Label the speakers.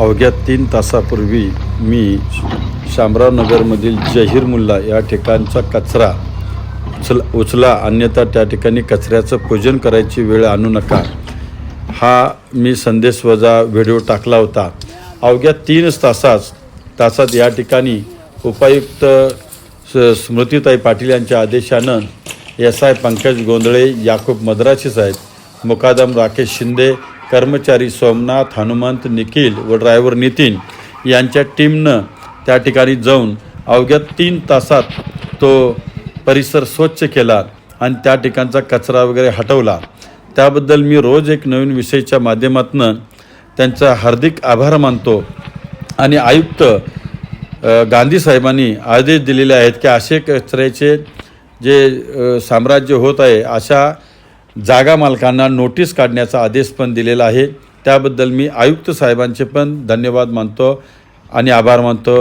Speaker 1: अवघ्या 3 तासापूर्वी मी शामराव नगरमधील जहीर मुल्ला या ठिकाणचा कचरा उचला अन्यथा त्या ठिकाणी कचऱ्याचं पूजन करायची वेळ आणू नका हा मी संदेशवजा व्हिडिओ टाकला होता। अवघ्या 3 तासात या ठिकाणी उपायुक्त स्मृतिताई पाटील यांच्या आदेशानं SI पंकज गोंधळे, याकूब मद्रासी साहेब, मुकादम राकेश शिंदे, कर्मचारी सोमनाथ, हनुमंत, निखिल व ड्रायव्हर नितीन यांच्या टीमनं त्या ठिकाणी जाऊन अवघ्या 3 तासात तो परिसर स्वच्छ केला आणि त्या ठिकाणचा कचरा वगैरे हटवला। त्याबद्दल मी रोज एक नवीन विषयाच्या माध्यमातून त्यांचा हार्दिक आभार मानतो आणि आयुक्त गांधी साहेबांनी आदेश दिलेले आहेत की असे कचऱ्याचे जे साम्राज्य होत आहे अशा जागा मालकांना नोटीस काढण्याचा आदेश पण दिलेला आहे। त्याबद्दल मी आयुक्त साहेबांचे पण धन्यवाद मानतो आणि आभार मानतो।